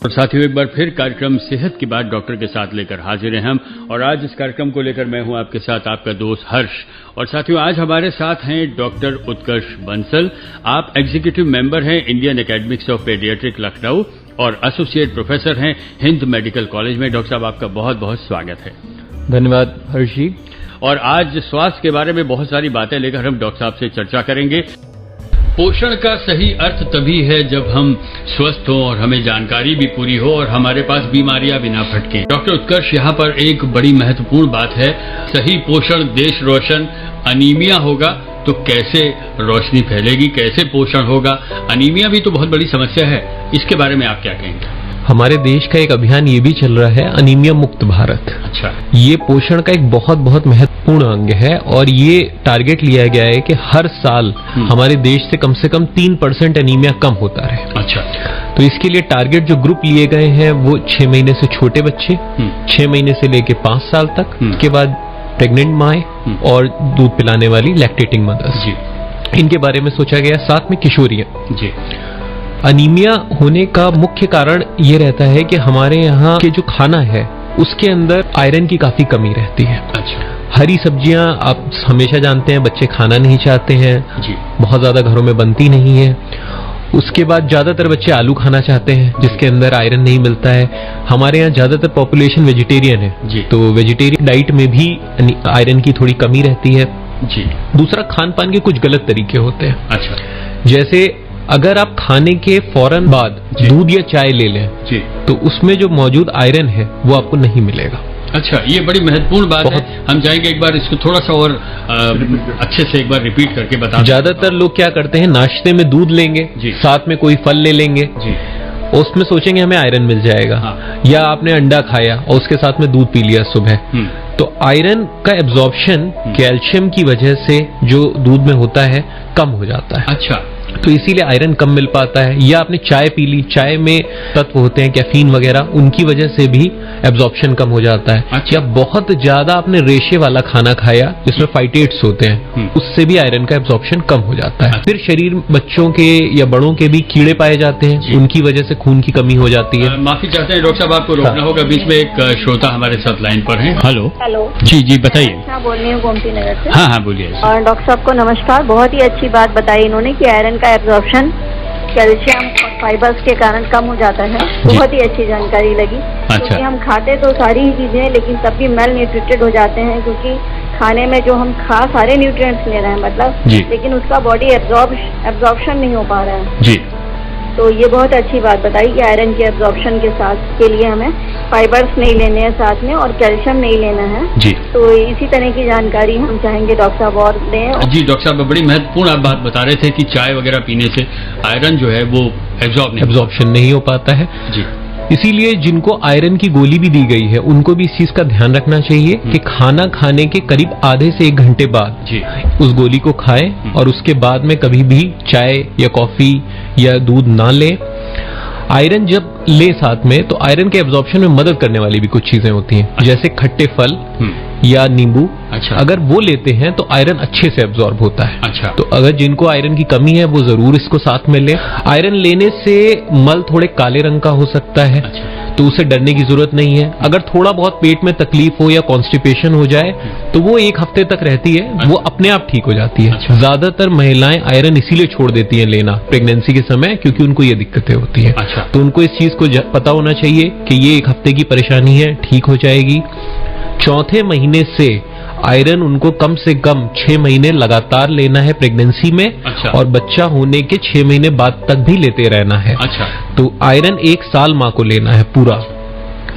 और साथियों, एक बार फिर कार्यक्रम सेहत की बात डॉक्टर के साथ लेकर हाजिर हैं हम। और आज इस कार्यक्रम को लेकर मैं हूं आपके साथ आपका दोस्त हर्ष। और साथियों, आज हमारे साथ हैं डॉक्टर उत्कर्ष बंसल। आप एग्जीक्यूटिव मेंबर हैं Indian academics of paediatric Lucknow और एसोसिएट प्रोफेसर हैं हिंद मेडिकल कॉलेज में। डॉक्टर साहब, आपका बहुत बहुत स्वागत है। धन्यवाद हर्ष जी। और आज स्वास्थ्य के बारे में बहुत सारी बातें लेकर हम डॉक्टर साहब से चर्चा करेंगे। पोषण का सही अर्थ तभी है जब हम स्वस्थ हों और हमें जानकारी भी पूरी हो और हमारे पास बीमारियां भी ना फटकें। डॉक्टर उत्कर्ष, यहाँ पर एक बड़ी महत्वपूर्ण बात है, सही पोषण देश रोशन। अनीमिया होगा तो कैसे रोशनी फैलेगी, कैसे पोषण होगा? अनीमिया भी तो बहुत बड़ी समस्या है, इसके बारे में आप क्या कहेंगे? हमारे देश का एक अभियान ये भी चल रहा है, अनीमिया मुक्त भारत। अच्छा। ये पोषण का एक बहुत बहुत महत्वपूर्ण अंग है और ये टारगेट लिया गया है कि हर साल हमारे देश से कम 3% अनीमिया कम होता रहे। अच्छा। तो इसके लिए टारगेट जो ग्रुप लिए गए हैं वो 6 महीने से छोटे बच्चे, 6 महीने से लेके 5 साल तक, उसके बाद प्रेग्नेंट माएँ और दूध पिलाने वाली लैक्टेटिंग मदर्स, इनके बारे में सोचा गया। साथ में किशोरियां जी। अनीमिया होने का मुख्य कारण ये रहता है कि हमारे यहाँ के जो खाना है उसके अंदर आयरन की काफी कमी रहती है। अच्छा। हरी सब्जियां आप हमेशा जानते हैं बच्चे खाना नहीं चाहते हैं जी। बहुत ज्यादा घरों में बनती नहीं है। उसके बाद ज्यादातर बच्चे आलू खाना चाहते हैं जिसके अंदर आयरन नहीं मिलता है। हमारे यहाँ ज्यादातर पॉपुलेशन वेजिटेरियन है जी। तो वेजिटेरियन डाइट में भी आयरन की थोड़ी कमी रहती है जी। दूसरा, खान पान के कुछ गलत तरीके होते हैं। अच्छा। जैसे अगर आप खाने के फौरन बाद दूध या चाय ले लें जी, तो उसमें जो मौजूद आयरन है वो आपको नहीं मिलेगा। अच्छा, ये बड़ी महत्वपूर्ण बात है। हम चाहेंगे एक बार इसको थोड़ा सा और अच्छे से एक बार रिपीट करके बता। ज्यादातर लोग क्या करते हैं, नाश्ते में दूध लेंगे जी, साथ में कोई फल ले लेंगे जी, उसमें सोचेंगे हमें आयरन मिल जाएगा। हाँ। या आपने अंडा खाया और उसके साथ में दूध पी लिया सुबह, तो आयरन का एब्जॉर्प्शन कैल्शियम की वजह से जो दूध में होता है कम हो जाता है। अच्छा। तो इसीलिए आयरन कम मिल पाता है। या आपने चाय पी ली, चाय में तत्व होते हैं कैफीन वगैरह, उनकी वजह से भी एब्जॉर्प्शन कम हो जाता है। अच्छा। या बहुत ज्यादा आपने रेशे वाला खाना खाया जिसमें फाइटेट्स होते हैं, उससे भी आयरन का एब्जॉर्प्शन कम हो जाता है। फिर शरीर बच्चों के या बड़ों के भी कीड़े पाए जाते हैं, उनकी वजह से खून की कमी हो जाती है। माफी चाहते हैं डॉक्टर साहब, आपको रोकना होगा, बीच में एक श्रोता हमारे साथ लाइन पर है। हेलो। हेलो जी जी, बताइए। हाँ, बोल रही हूँ गोमती नगर से। हाँ हाँ, बोलिए। और डॉक्टर साहब को नमस्कार। बहुत ही अच्छी बात बताई इन्होंने कि आयरन का एब्जॉर्प्शन कैल्शियम और फाइबर्स के कारण कम हो जाता है। बहुत ही अच्छी जानकारी लगी। अच्छा। क्योंकि हम खाते तो सारी ही चीजें लेकिन तब भी मेल न्यूट्रिटेड हो जाते हैं, क्योंकि खाने में जो हम सारे न्यूट्रिएंट्स ले रहे हैं मतलब, लेकिन उसका बॉडी एब्जॉर्प्शन नहीं हो पा रहा है जी। तो ये बहुत अच्छी बात बताई कि आयरन के एब्जॉर्प्शन के लिए हमें फाइबर्स नहीं लेने हैं साथ में और कैल्शियम नहीं लेना है जी। तो इसी तरह की जानकारी हम चाहेंगे डॉक्टर साहब और दें। जी डॉक्टर साहब, बड़ी महत्वपूर्ण आप बात बता रहे थे कि चाय वगैरह पीने से आयरन जो है वो एब्जॉर्प्शन नहीं हो पाता है जी। इसीलिए जिनको आयरन की गोली भी दी गई है उनको भी इस चीज का ध्यान रखना चाहिए कि खाना खाने के करीब आधे से 1 घंटे बाद जी उस गोली को खाएं और उसके बाद में कभी भी चाय या कॉफी या दूध ना लें। आयरन जब ले साथ में तो आयरन के एब्जॉर्प्शन में मदद करने वाली भी कुछ चीजें होती हैं। अच्छा। जैसे खट्टे फल या नींबू। अच्छा। अगर वो लेते हैं तो आयरन अच्छे से एब्जॉर्ब होता है। अच्छा। तो अगर जिनको आयरन की कमी है वो जरूर इसको साथ में लें। आयरन लेने से मल थोड़े काले रंग का हो सकता है। अच्छा। तो उसे डरने की जरूरत नहीं है। अगर थोड़ा बहुत पेट में तकलीफ हो या कॉन्स्टिपेशन हो जाए तो वो 1 हफ्ते तक रहती है। अच्छा। वो अपने आप ठीक हो जाती है। अच्छा। ज्यादातर महिलाएं आयरन इसीलिए छोड़ देती हैं लेना प्रेगनेंसी के समय, क्योंकि उनको ये दिक्कतें होती हैं। अच्छा। तो उनको इस चीज को पता होना चाहिए कि ये 1 हफ्ते की परेशानी है, ठीक हो जाएगी। चौथे महीने से आयरन उनको कम से कम 6 महीने लगातार लेना है प्रेगनेंसी में। अच्छा। और बच्चा होने के 6 महीने बाद तक भी लेते रहना है। अच्छा। तो आयरन 1 साल माँ को लेना है पूरा।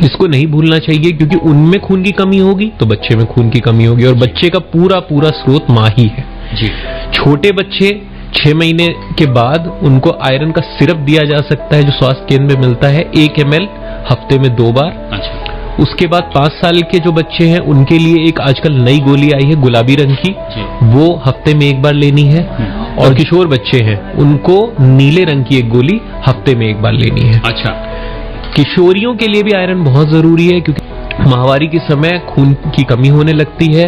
इसको नहीं भूलना चाहिए, क्योंकि उनमें खून की कमी होगी तो बच्चे में खून की कमी होगी और बच्चे का पूरा स्रोत माँ ही है जी। छोटे बच्चे 6 महीने के बाद उनको आयरन का सिरप दिया जा सकता है जो स्वास्थ्य केंद्र में मिलता है, 1 ml हफ्ते में 2 बार। अच्छा। उसके बाद 5 साल के जो बच्चे हैं उनके लिए एक आजकल नई गोली आई है गुलाबी रंग की, वो हफ्ते में 1 बार लेनी है। और किशोर बच्चे हैं उनको नीले रंग की एक गोली हफ्ते में 1 बार लेनी है। अच्छा। किशोरियों के लिए भी आयरन बहुत जरूरी है, क्योंकि माहवारी के समय खून की कमी होने लगती है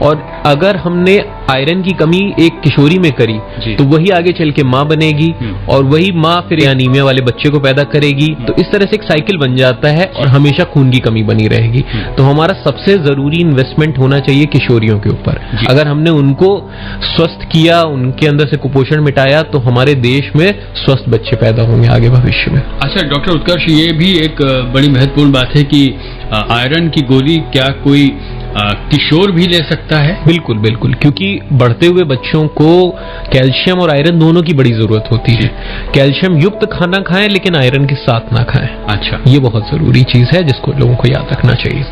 और अगर हमने आयरन की कमी एक किशोरी में करी तो वही आगे चल के माँ बनेगी और वही माँ फिर एनीमिया वाले बच्चे को पैदा करेगी। तो इस तरह से एक साइकिल बन जाता है और हमेशा खून की कमी बनी रहेगी। तो हमारा सबसे जरूरी इन्वेस्टमेंट होना चाहिए किशोरियों के ऊपर। अगर हमने उनको स्वस्थ किया, उनके अंदर से कुपोषण मिटाया, तो हमारे देश में स्वस्थ बच्चे पैदा होंगे आगे भविष्य में। अच्छा डॉक्टर उत्कर्ष, ये भी एक बड़ी महत्वपूर्ण बात है कि आयरन की गोली क्या कोई किशोर भी ले सकता है? बिल्कुल बिल्कुल, क्योंकि बढ़ते हुए बच्चों को कैल्शियम और आयरन दोनों की बड़ी जरूरत होती है। कैल्शियम युक्त खाना खाएं लेकिन आयरन के साथ ना खाएं। अच्छा, ये बहुत जरूरी चीज है जिसको लोगों को याद रखना चाहिए।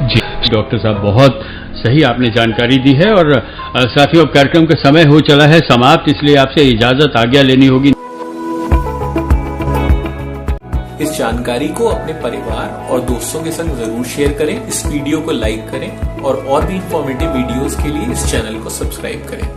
जी डॉक्टर साहब, बहुत सही आपने जानकारी दी है। और साथियों, अब कार्यक्रम का समय हो चला है समाप्त, इसलिए आपसे इजाजत आज्ञा लेनी होगी। इस जानकारी को अपने परिवार और दोस्तों के संग जरूर शेयर करें, इस वीडियो को लाइक करें और भी इंफॉर्मेटिव वीडियोस के लिए इस चैनल को सब्सक्राइब करें।